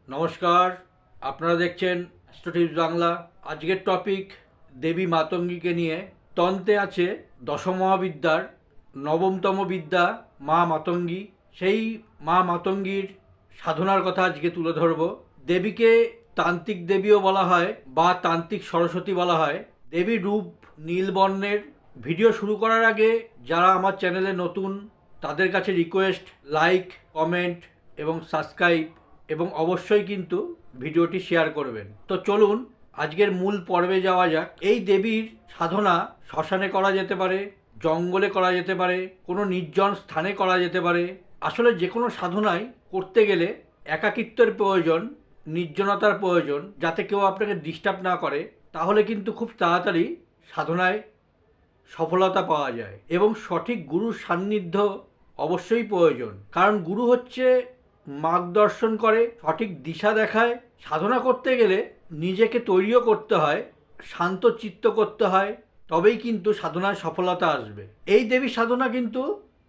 নমস্কার, আপনারা দেখছেন অ্যাস্ট্রো টিপস বাংলা। আজকের টপিক দেবী মাতঙ্গীকে নিয়ে। তন্ত্রে আছে দশমহাবিদ্যার নবমতম বিদ্যা মা মাতঙ্গী। সেই মা মাতঙ্গীর সাধনার কথা আজকে তুলে ধরব। দেবীকে তান্ত্রিক দেবীও বলা হয় বা তান্ত্রিক সরস্বতী বলা হয়। দেবীর রূপ নীল বর্ণের। ভিডিও শুরু করার আগে যারা আমার চ্যানেলে নতুন তাদের কাছে রিকোয়েস্ট, লাইক, কমেন্ট এবং সাবস্ক্রাইব এবং অবশ্যই কিন্তু ভিডিওটি শেয়ার করবেন। তো চলুন আজকের মূল পর্বে যাওয়া যাক। এই দেবীর সাধনা শ্মশানে করা যেতে পারে, জঙ্গলে করা যেতে পারে, কোনো নির্জন স্থানে করা যেতে পারে। আসলে যে কোনো সাধনাই করতে গেলে একাকিত্বের প্রয়োজন, নির্জনতার প্রয়োজন, যাতে কেউ আপনাকে ডিস্টার্ব না করে। তাহলে কিন্তু খুব তাড়াতাড়ি সাধনায় সফলতা পাওয়া যায়। এবং সঠিক গুরুর সান্নিধ্য অবশ্যই প্রয়োজন, কারণ গুরু হচ্ছে মার্গদর্শন করে, সঠিক দিশা দেখায়। সাধনা করতে গেলে নিজেকে তৈরিও করতে হয়, শান্ত চিত্ত করতে হয়, তবেই কিন্তু সাধনায় সফলতা আসবে। এই দেবী সাধনা কিন্তু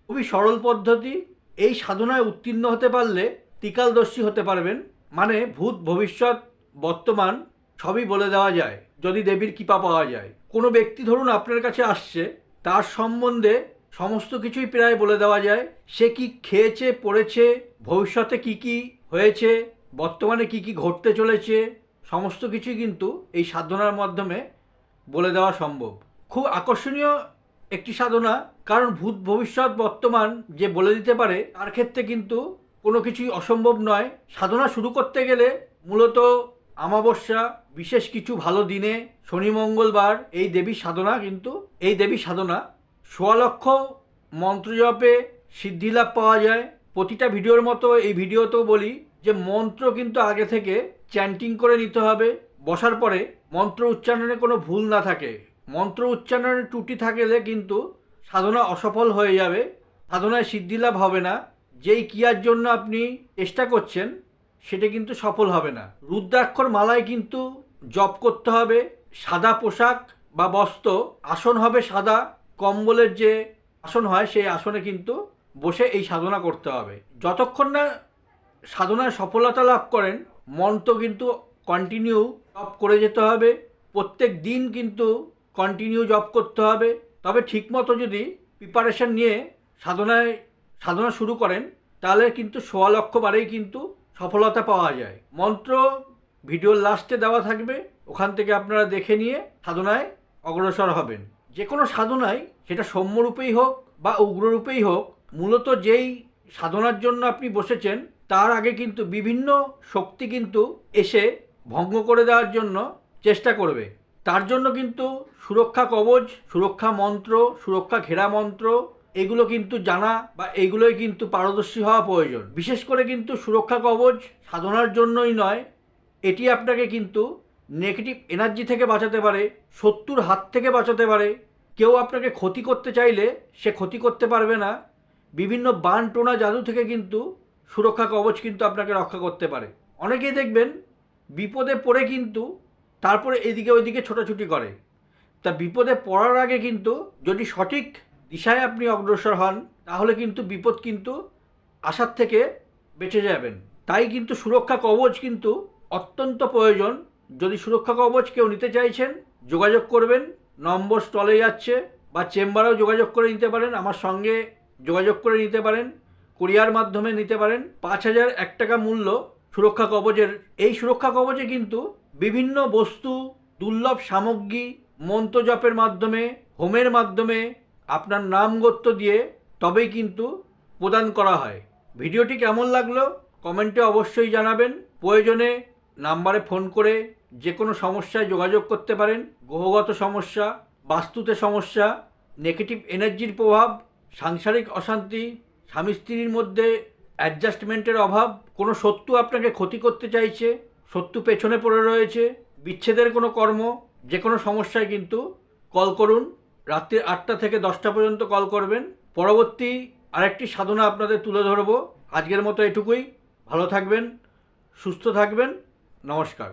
খুবই সরল পদ্ধতি। এই সাধনায় উত্তীর্ণ হতে পারলে ত্রিকালদর্শী হতে পারবেন, মানে ভূত ভবিষ্যৎ বর্তমান সবই বলে দেওয়া যায় যদি দেবীর কৃপা পাওয়া যায়। কোনো ব্যক্তি ধরুন আপনার কাছে আসছে, তার সম্বন্ধে সমস্ত কিছুই প্রায় বলে দেওয়া যায়। সে কি খেয়েছে, পড়েছে, ভবিষ্যতে কি কি হয়েছে, বর্তমানে কি কি ঘটতে চলেছে, সমস্ত কিছুই কিন্তু এই সাধনার মাধ্যমে বলে দেওয়া সম্ভব। খুব আকর্ষণীয় একটি সাধনা, কারণ ভূত ভবিষ্যৎ বর্তমান যে বলে দিতে পারে তার ক্ষেত্রে কিন্তু কোনো কিছুই অসম্ভব নয়। সাধনা শুরু করতে গেলে মূলত অমাবস্যা, বিশেষ কিছু ভালো দিনে, শনি মঙ্গলবার এই দেবী সাধনা ১৬ লক্ষ মন্ত্র জপে সিদ্ধিলাভ পাওয়া যায়। প্রতিটা ভিডিওর মতো এই ভিডিওতেও বলি যে মন্ত্র কিন্তু আগে থেকে চ্যান্টিং করে নিতে হবে। বসার পরে মন্ত্র উচ্চারণে কোনো ভুল না থাকে। মন্ত্র উচ্চারণে ত্রুটি থাকলে কিন্তু সাধনা অসফল হয়ে যাবে, সাধনায় সিদ্ধিলাভ হবে না। যেই ক্রিয়ার জন্য আপনি চেষ্টা করছেন সেটা কিন্তু সফল হবে না। রুদ্রাক্ষর মালায় কিন্তু জপ করতে হবে। সাদা পোশাক বা বস্ত্র, আসন হবে সাদা, কম্বলের যে আসন হয় সেই আসনে কিন্তু বসে এই সাধনা করতে হবে। যতক্ষণ না সাধনায় সফলতা লাভ করেন, মন্ত্র কিন্তু কন্টিনিউ জপ করে যেতে হবে। প্রত্যেক দিন কিন্তু কন্টিনিউ জপ করতে হবে। তবে ঠিকমতো যদি প্রিপারেশন নিয়ে সাধনা শুরু করেন, তাহলে কিন্তু ১৬ লক্ষ বারেই কিন্তু সফলতা পাওয়া যায়। মন্ত্র ভিডিওর লাস্টে দেওয়া থাকবে, ওখান থেকে আপনারা দেখে নিয়ে সাধনায় অগ্রসর হবেন। যে কোনো সাধনায়, সেটা সৌম্যরূপেই হোক বা উগ্ররূপেই হোক, মূলত যেই সাধনার জন্য আপনি বসেছেন তার আগে কিন্তু বিভিন্ন শক্তি কিন্তু এসে ভঙ্গ করে দেওয়ার জন্য চেষ্টা করবে। তার জন্য কিন্তু সুরক্ষা কবচ, সুরক্ষা মন্ত্র, সুরক্ষা ঘেরা মন্ত্র, এগুলো কিন্তু জানা বা এগুলোই কিন্তু পারদর্শী হওয়া প্রয়োজন। বিশেষ করে কিন্তু সুরক্ষা কবচ সাধনার জন্যই নয়, এটি আপনাকে কিন্তু নেগেটিভ এনার্জি থেকে বাঁচাতে পারে, শত্রুর হাত থেকে বাঁচাতে পারে। কেউ আপনাকে ক্ষতি করতে চাইলে সে ক্ষতি করতে পারবে না। বিভিন্ন বান টোনা জাদু থেকে কিন্তু সুরক্ষা কবচ কিন্তু আপনাকে রক্ষা করতে পারে। অনেকেই দেখবেন বিপদে পড়ে কিন্তু তারপরে এদিকে ওইদিকে ছোটাছুটি করে। তা বিপদে পড়ার আগে কিন্তু যদি সঠিক দিশায় আপনি অগ্রসর হন, তাহলে কিন্তু বিপদ কিন্তু আসার থেকে বেঁচে যাবেন। তাই কিন্তু সুরক্ষা কবচ কিন্তু অত্যন্ত প্রয়োজন। যদি সুরক্ষা কবচ কেউ নিতে চাইছেন, যোগাযোগ করবেন, নম্বর স্টলে যাচ্ছে, বা চেম্বারেও যোগাযোগ করে নিতে পারেন, আমার সঙ্গে যোগাযোগ করে নিতে পারেন, কুরিয়ার মাধ্যমে নিতে পারেন। ৫,০০০ টাকা মূল্য সুরক্ষা কবচের। এই সুরক্ষা কবচে কিন্তু বিভিন্ন বস্তু, দুর্লভ সামগ্রী, মন্ত্র জপের মাধ্যমে, হোমের মাধ্যমে, আপনার নাম গোত্র দিয়ে তবেই কিন্তু প্রদান করা হয়। ভিডিওটি কেমন লাগলো কমেন্টে অবশ্যই জানাবেন। প্রয়োজনে নাম্বারে ফোন করে যে কোনো সমস্যায় যোগাযোগ করতে পারেন। গ্রহগত সমস্যা, বাস্তুতে সমস্যা, নেগেটিভ এনার্জির প্রভাব, সাংসারিক অশান্তি, স্বামী স্ত্রীর মধ্যে অ্যাডজাস্টমেন্টের অভাব, কোনো শত্রু আপনাকে ক্ষতি করতে চাইছে, শত্রু পেছনে পড়ে রয়েছে, বিচ্ছেদের কোনো কর্ম, যে কোনো সমস্যায় কিন্তু কল করুন। রাত্রি ৮টা থেকে 10টা পর্যন্ত কল করবেন। পরবর্তী আরেকটি সাধনা আপনাদের তুলে ধরব। আজকের মতো এটুকুই। ভালো থাকবেন, সুস্থ থাকবেন। নমস্কার।